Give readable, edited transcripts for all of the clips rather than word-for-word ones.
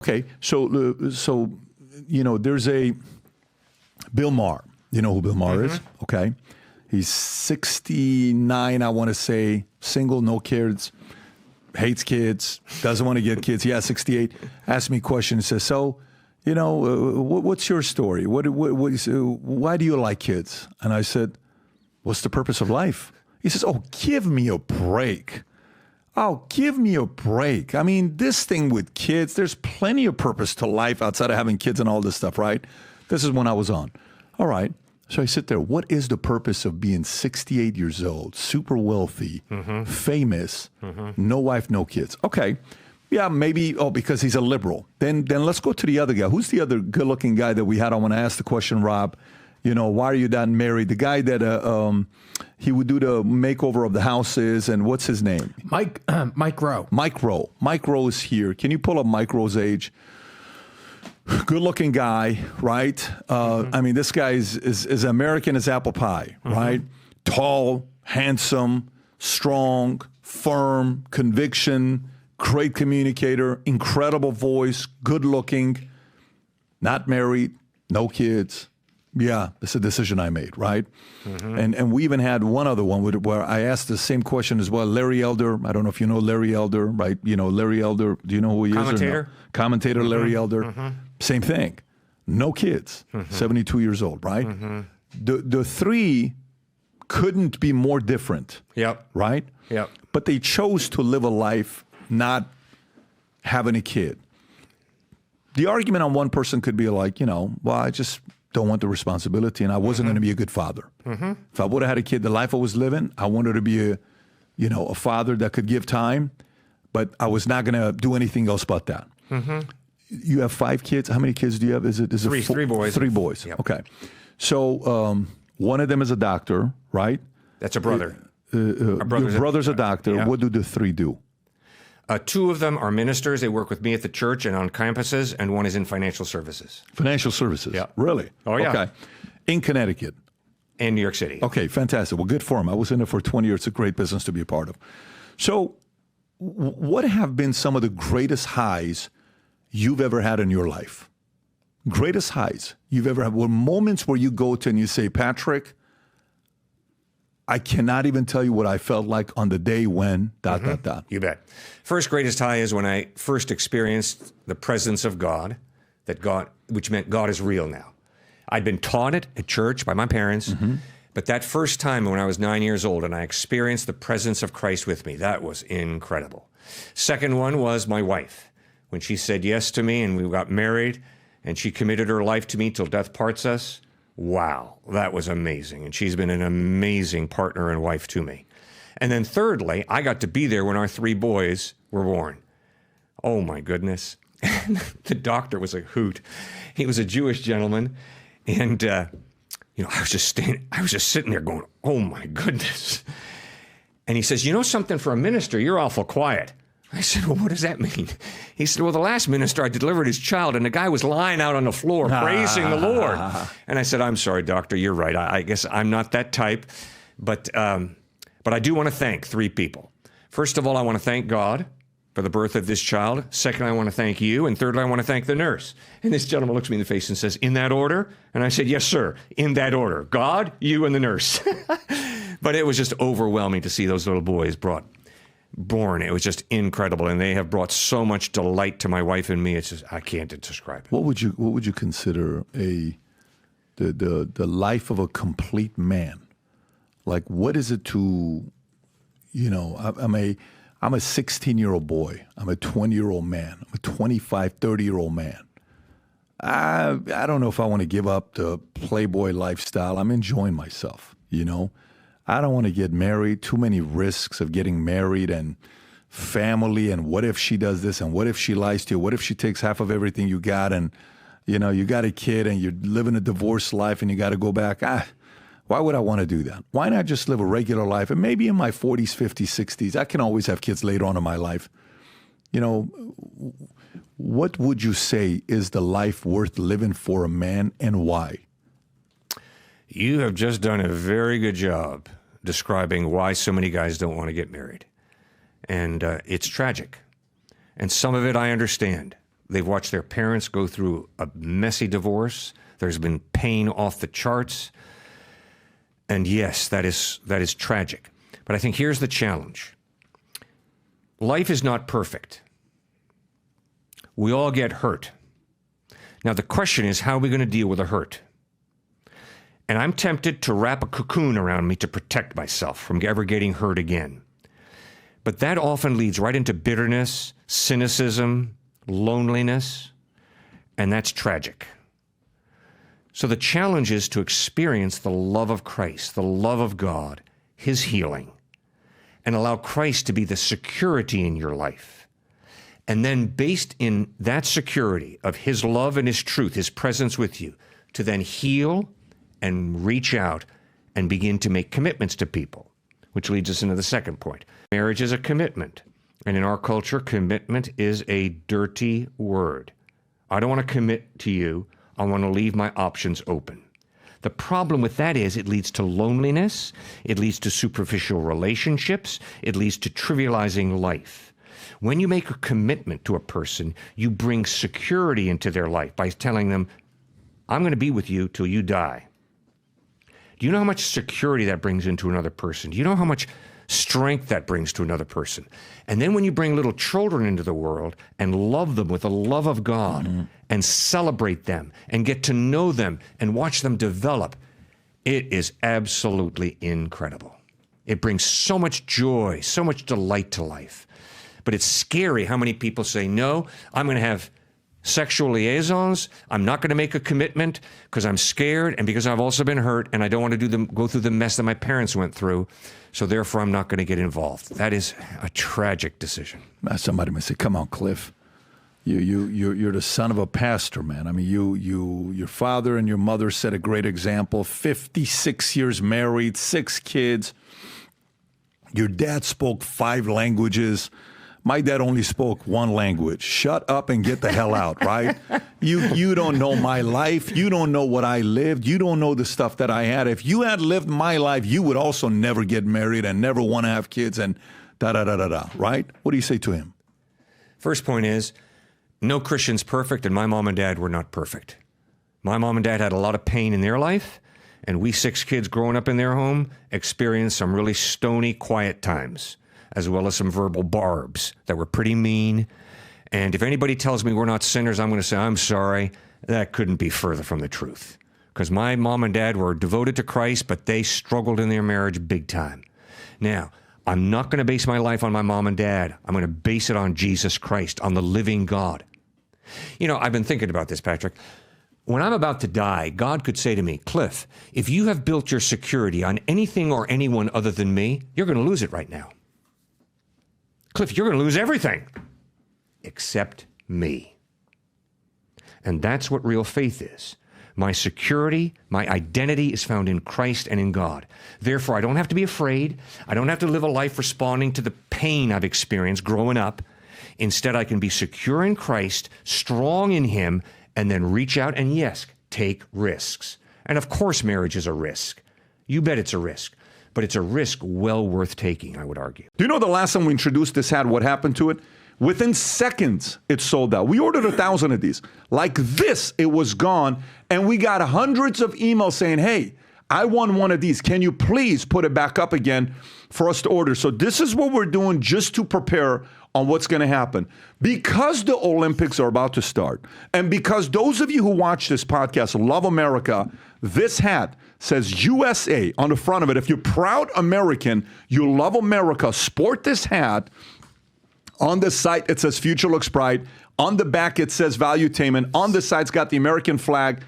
Okay, so there's a Bill Maher. You know who Bill Maher is? Okay, he's 69. I want to say single, no kids, hates kids, doesn't want to get kids. Yeah, 68. Asked me a question. He says, "So, what's your story? Why do you like kids?" And I said, "What's the purpose of life?" He says, "Oh, give me a break. Oh, give me a break. I mean, this thing with kids, there's plenty of purpose to life outside of having kids and all this stuff, right?" This is when I was on. All right. So I sit there. What is the purpose of being 68 years old, super wealthy, famous, no wife, no kids? Okay. Yeah, maybe, because he's a liberal. Then let's go to the other guy. Who's the other good-looking guy that we had? I want to ask the question, Rob. Why are you not married? The guy that he would do the makeover of the houses, and what's his name? Mike Rowe. Mike Rowe. Mike Rowe is here. Can you pull up Mike Rowe's age? Good-looking guy, right? I mean, this guy is as American as apple pie, right? Tall, handsome, strong, firm, conviction, great communicator, incredible voice, good-looking, not married, no kids. Yeah, it's a decision I made, right? And we even had one other one where I asked the same question as well. Larry Elder, I don't know if you know Larry Elder, right? Larry Elder, do you know who he is? Commentator? Commentator Larry Elder. Same thing. No kids, 72 years old, right? The three couldn't be more different, right? Yep. But they chose to live a life not having a kid. The argument on one person could be like, well, I just don't want the responsibility, and I wasn't going to be a good father. If I would have had a kid, the life I was living, I wanted to be a father that could give time, but I was not going to do anything else but that. You have 5 kids. How many kids do you have? Is it three boys? 3 boys. Yep. Okay. So one of them is a doctor, right? That's a brother. Your brother's a doctor. Yeah. What do the 3 do? 2 of them are ministers. They work with me at the church and on campuses, and one is in financial services. Financial services. Yeah. Really? Oh, yeah. Okay. In Connecticut. In New York City. Okay, fantastic. Well, good for him. I was in it for 20 years. It's a great business to be a part of. So what have been some of the greatest highs you've ever had in your life? Greatest highs you've ever had? Were moments where you go to and you say, Patrick, I cannot even tell you what I felt like on the day when, ... You bet. First greatest high is when I first experienced the presence of God, which meant God is real now. I'd been taught it at church by my parents, but that first time when I was 9 years old and I experienced the presence of Christ with me, that was incredible. Second one was my wife. When she said yes to me and we got married and she committed her life to me till death parts us, wow, that was amazing. And she's been an amazing partner and wife to me. And then thirdly, I got to be there when our 3 boys were born. Oh my goodness. The doctor was a hoot. He was a Jewish gentleman. And, I was just sitting there going, oh my goodness. And he says, something, for a minister, you're awful quiet. I said, well, what does that mean? He said, well, the last minister, I delivered his child, and the guy was lying out on the floor praising the Lord. And I said, I'm sorry, doctor, you're right. I guess I'm not that type. But I do want to thank 3 people. First of all, I want to thank God for the birth of this child. Second, I want to thank you. And thirdly, I want to thank the nurse. And this gentleman looks me in the face and says, in that order? And I said, yes, sir, in that order. God, you, and the nurse. But it was just overwhelming to see those little boys born. It was just incredible, and they have brought so much delight to my wife and me. It's just, I can't describe it. What would you consider the life of a complete man? Like, what is it to, I'm a 16-year-old boy. I'm a 20-year-old man. I'm a 25, 30-year-old man. I don't know if I want to give up the playboy lifestyle. I'm enjoying myself, I don't want to get married. Too many risks of getting married and family. And what if she does this? And what if she lies to you? What if she takes half of everything you got? And, you got a kid and you're living a divorced life and you got to go back. Why would I want to do that? Why not just live a regular life? And maybe in my 40s, 50s, 60s, I can always have kids later on in my life. What would you say is the life worth living for a man, and why? You have just done a very good job describing why so many guys don't want to get married. And it's tragic. And some of it I understand. They've watched their parents go through a messy divorce. There's been pain off the charts. And yes, that is tragic. But I think here's the challenge. Life is not perfect. We all get hurt. Now, the question is, how are we going to deal with a hurt? And I'm tempted to wrap a cocoon around me to protect myself from ever getting hurt again. But that often leads right into bitterness, cynicism, loneliness, and that's tragic. So the challenge is to experience the love of Christ, the love of God, His healing, and allow Christ to be the security in your life. And then based in that security of His love and His truth, His presence with you, to then heal and reach out and begin to make commitments to people, which leads us into the second point. Marriage is a commitment. And in our culture, commitment is a dirty word. I don't want to commit to you. I want to leave my options open. The problem with that is it leads to loneliness. It leads to superficial relationships. It leads to trivializing life. When you make a commitment to a person, you bring security into their life by telling them, I'm going to be with you till you die. Do you know how much security that brings into another person? Do you know how much strength that brings to another person? And then when you bring little children into the world and love them with the love of God and celebrate them and get to know them and watch them develop, it is absolutely incredible. It brings so much joy, so much delight to life. But it's scary how many people say, no, I'm going to have sexual liaisons. I'm not going to make a commitment because I'm scared and because I've also been hurt and I don't want to go through the mess that my parents went through. So therefore, I'm not going to get involved. That is a tragic decision. Somebody might say, come on, Cliff. You're the son of a pastor, man. I mean, your father and your mother set a great example. 56 years married, 6 kids. Your dad spoke 5 languages. My dad only spoke 1 language. Shut up and get the hell out, right? You don't know my life. You don't know what I lived. You don't know the stuff that I had. If you had lived my life, you would also never get married and never want to have kids and da-da-da-da-da, right? What do you say to him? First point is, no Christian's perfect, and my mom and dad were not perfect. My mom and dad had a lot of pain in their life, and we 6 kids growing up in their home experienced some really stony, quiet times, as well as some verbal barbs that were pretty mean. And if anybody tells me we're not sinners, I'm going to say, I'm sorry. That couldn't be further from the truth. Because my mom and dad were devoted to Christ, but they struggled in their marriage big time. Now, I'm not going to base my life on my mom and dad. I'm going to base it on Jesus Christ, on the living God. You know, I've been thinking about this, Patrick. When I'm about to die, God could say to me, Cliff, if you have built your security on anything or anyone other than me, you're going to lose it right now. Cliff, you're going to lose everything except me. And that's what real faith is. My security, my identity is found in Christ and in God. Therefore, I don't have to be afraid. I don't have to live a life responding to the pain I've experienced growing up. Instead, I can be secure in Christ, strong in Him, and then reach out and, yes, take risks. And of course, marriage is a risk. You bet it's a risk. But it's a risk well worth taking, I would argue. Do you know the last time we introduced this hat, what happened to it? Within seconds, it sold out. We ordered 1,000 of these. Like this, it was gone. And we got hundreds of emails saying, hey, I want one of these. Can you please put it back up again for us to order? So this is what we're doing just to prepare on what's going to happen. Because the Olympics are about to start, and because those of you who watch this podcast love America, this hat says USA on the front of it. If you're proud American, you love America, sport this hat. On the site, it says Future Looks Bright. On the back, it says Valuetainment. On the side, it's got the American flag.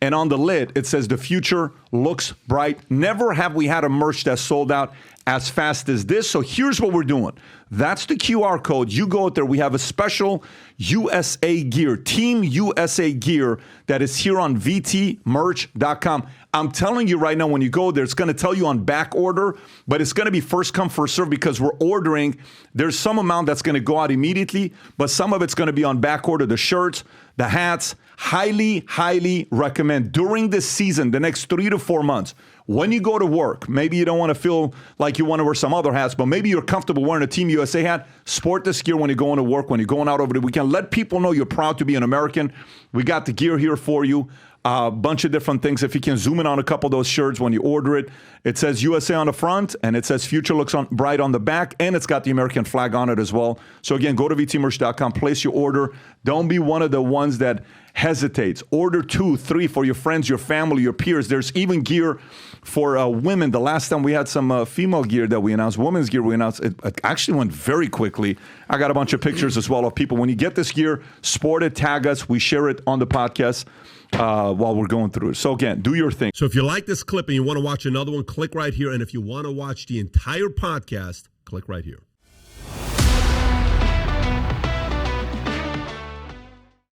And on the lid, it says the future looks bright. Never have we had a merch that sold out as fast as this. So here's what we're doing. That's the QR code. You go out there. We have a special USA gear, Team USA gear that is here on vtmerch.com. I'm telling you right now, when you go there, it's going to tell you on back order, but it's going to be first come, first serve because we're ordering. There's some amount that's going to go out immediately, but some of it's going to be on back order. The shirts, the hats, highly, highly recommend during this season, the next 3 to 4 months. When you go to work, maybe you don't want to feel like you want to wear some other hats, but maybe you're comfortable wearing a Team USA hat. Sport this gear when you're going to work, when you're going out over the weekend. Let people know you're proud to be an American. We got the gear here for you. A bunch of different things. If you can zoom in on a couple of those shirts when you order it, it says USA on the front, and it says Future Looks Bright on the back, and it's got the American flag on it as well. So again, go to vtmerch.com, place your order. Don't be one of the ones that hesitates. Order 2, 3 for your friends, your family, your peers. There's even gear for women. The last time we had some female gear that we announced, women's gear we announced, it actually went very quickly. I got a bunch of pictures as well of people. When you get this gear, sport it, tag us. We share it on the podcast while we're going through it. So again, do your thing. So if you like this clip and you want to watch another one, click right here. And if you want to watch the entire podcast, click right here.